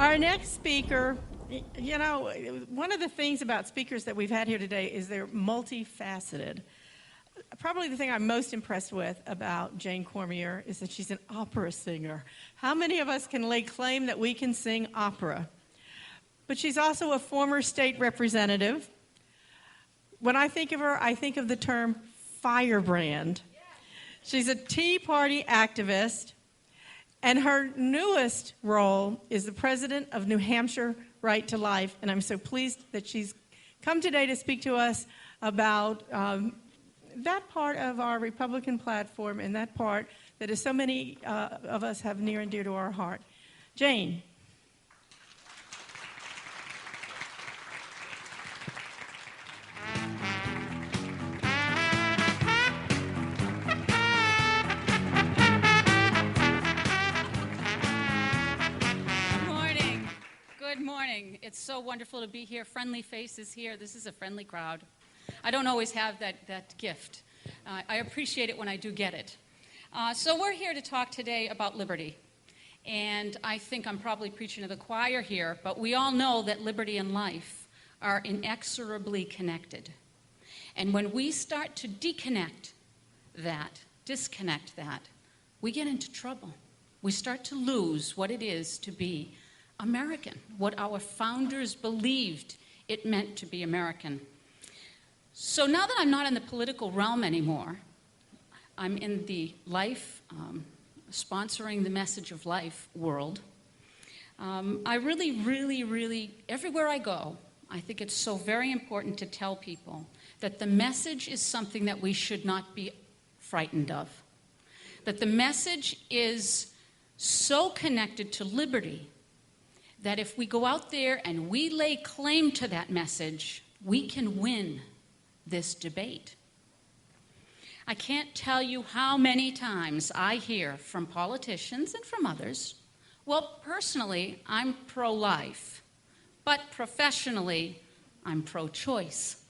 Our next speaker, you know, one of the things about speakers that we've had here today is they're multifaceted. Probably the thing I'm most impressed with about Jane Cormier is that she's an opera singer. How many of us can lay claim that we can sing opera? But she's also a former state representative. When I think of her, I think of the term firebrand. She's a Tea Party activist, and her newest role is the president of New Hampshire Right to Life, and I'm so pleased that she's come today to speak to us about that part of our Republican platform and that part that is so many of us have near and dear to our heart. Jane. Good morning. It's so wonderful to be here. Friendly faces here. This is a friendly crowd. I don't always have that gift. I appreciate it when I do get it. So we're here to talk today about liberty. And I think I'm probably preaching to the choir here, but we all know that liberty and life are inexorably connected. And when we start to disconnect that, we get into trouble. We start to lose what it is to be American, what our founders believed it meant to be American. So now that I'm not in the political realm anymore, I'm in the life, sponsoring the message of life world. I really, everywhere I go, I think it's so very important to tell people that the message is something that we should not be frightened of. That the message is so connected to liberty that if we go out there and we lay claim to that message, we can win this debate. I can't tell you how many times I hear from politicians and from others, well, personally, I'm pro-life, but professionally, I'm pro-choice.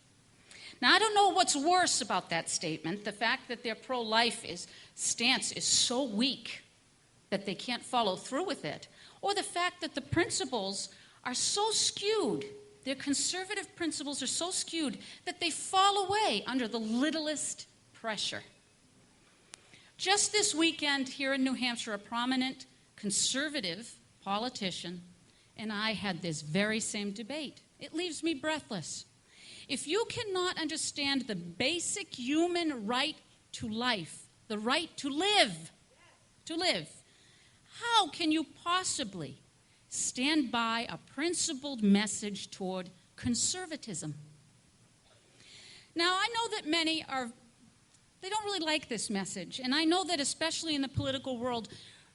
Now, I don't know what's worse about that statement, the fact that their pro-life stance is so weak that they can't follow through with it, or the fact that the principles are so skewed, their conservative principles are so skewed that they fall away under the littlest pressure. Just this weekend here in New Hampshire, a prominent conservative politician and I had this very same debate. It leaves me breathless. If you cannot understand the basic human right to life, the right to live, how can you possibly stand by a principled message toward conservatism? Now, I know that many they don't really like this message, and I know that especially in the political world,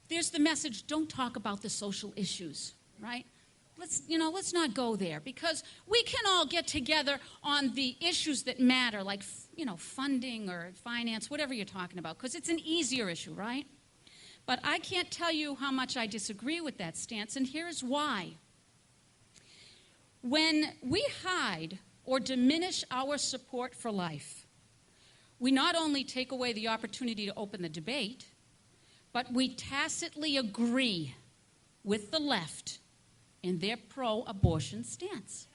there's the message, don't talk about the social issues, right? Let's not go there, because we can all get together on the issues that matter, like, funding or finance, whatever you're talking about, because it's an easier issue, right? But I can't tell you how much I disagree with that stance, and here's why. When we hide or diminish our support for life, we not only take away the opportunity to open the debate, but we tacitly agree with the left in their pro-abortion stance.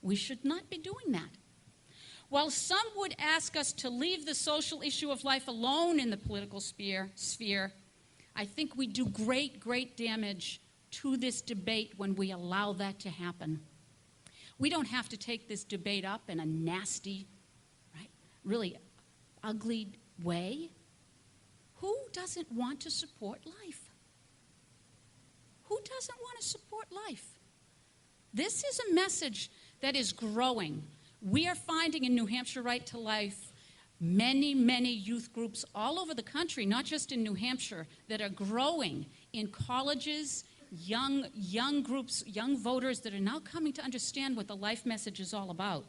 We should not be doing that. While some would ask us to leave the social issue of life alone in the political sphere, I think we do great damage to this debate when we allow that to happen. We don't have to take this debate up in a nasty, right, really ugly way. Who doesn't want to support life? Who doesn't want to support life? This is a message that is growing. We are finding in New Hampshire Right to Life many youth groups all over the country, not just in New Hampshire, that are growing in colleges, young groups, young voters that are now coming to understand what the life message is all about.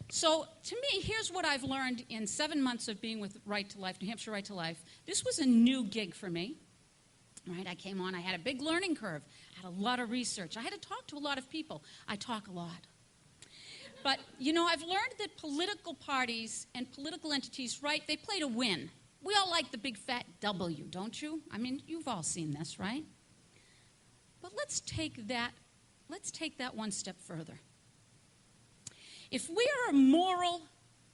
So to me, here's what I've learned in 7 months of being with Right to Life, New Hampshire Right to Life. This was a new gig for me. Right, I came on, I had a big learning curve, I had a lot of research. I had to talk to a lot of people. I talk a lot. But, I've learned that political parties and political entities, right, they play to win. We all like the big fat W, don't you? I mean, you've all seen this, right? But let's take that one step further. If we are a moral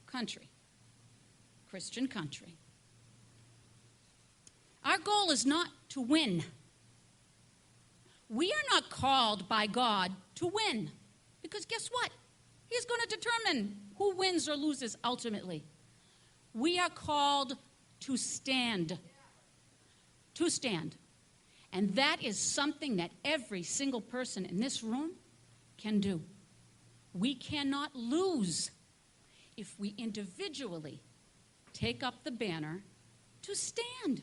country, Christian country, our goal is not to win. We are not called by God to win. Because guess what? He's going to determine who wins or loses ultimately. We are called to stand. To stand. And that is something that every single person in this room can do. We cannot lose if we individually take up the banner to stand.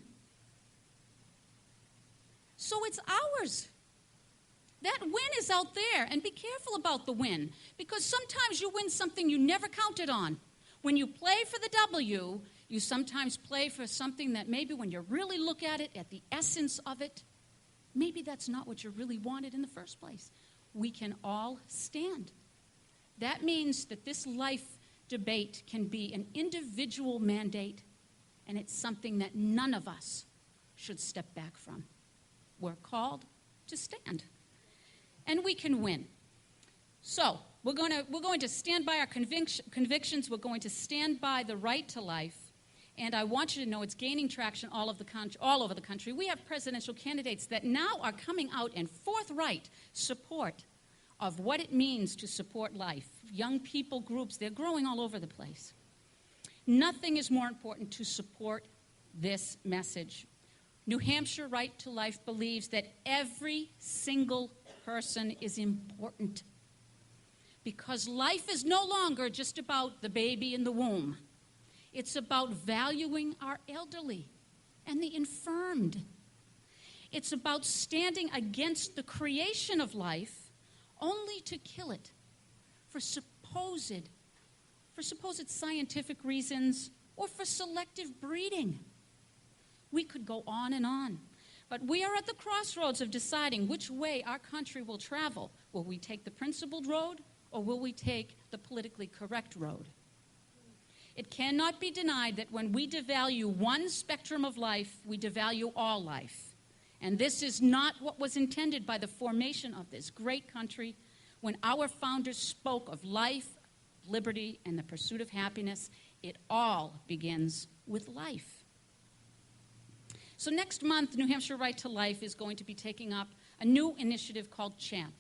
So it's ours. That win is out there, and be careful about the win, because sometimes you win something you never counted on. When you play for the W, you sometimes play for something that maybe when you really look at it, at the essence of it, maybe that's not what you really wanted in the first place. We can all stand. That means that this life debate can be an individual mandate, and it's something that none of us should step back from. We're called to stand, and we can win. So we're going to stand by our convictions. We're going to stand by the right to life. And I want you to know it's gaining traction all over the country. We have presidential candidates that now are coming out in forthright support of what it means to support life. Young people groups, they're growing all over the place. Nothing is more important to support this message. New Hampshire Right to Life believes that every single person is important, because life is no longer just about the baby in the womb. It's about valuing our elderly and the infirmed. It's about standing against the creation of life only to kill it for supposed scientific reasons or for selective breeding. We could go on, but we are at the crossroads of deciding which way our country will travel. Will we take the principled road, or will we take the politically correct road? It cannot be denied that when we devalue one spectrum of life, we devalue all life. And this is not what was intended by the formation of this great country. When our founders spoke of life, liberty, and the pursuit of happiness, it all begins with life. So next month, New Hampshire Right to Life is going to be taking up a new initiative called CHAMP,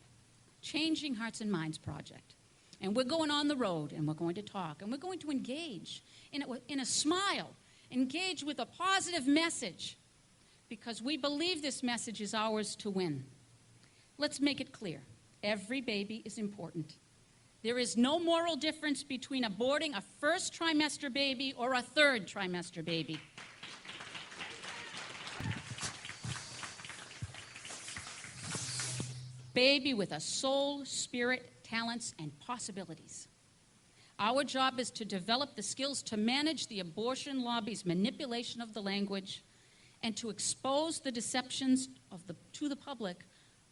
Changing Hearts and Minds Project. And we're going on the road, and we're going to talk, and we're going to engage in a smile, engage with a positive message, because we believe this message is ours to win. Let's make it clear. Every baby is important. There is no moral difference between aborting a first trimester baby or a third trimester baby. Baby with a soul, spirit, talents, and possibilities. Our job is to develop the skills to manage the abortion lobby's manipulation of the language and to expose the deceptions to the public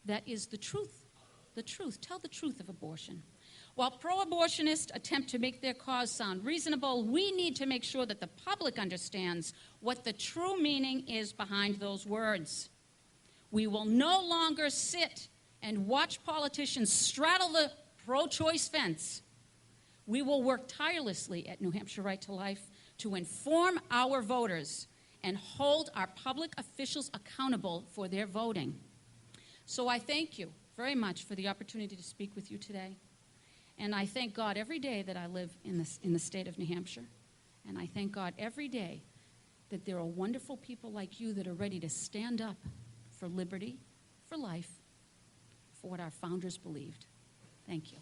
that is the truth. The truth. Tell the truth of abortion. While pro-abortionists attempt to make their cause sound reasonable, we need to make sure that the public understands what the true meaning is behind those words. We will no longer sit and watch politicians straddle the pro-choice fence. We will work tirelessly at New Hampshire Right to Life to inform our voters and hold our public officials accountable for their voting. So I thank you very much for the opportunity to speak with you today. And I thank God every day that I live in the state of New Hampshire. And I thank God every day that there are wonderful people like you that are ready to stand up for liberty, for life, for what our founders believed. Thank you.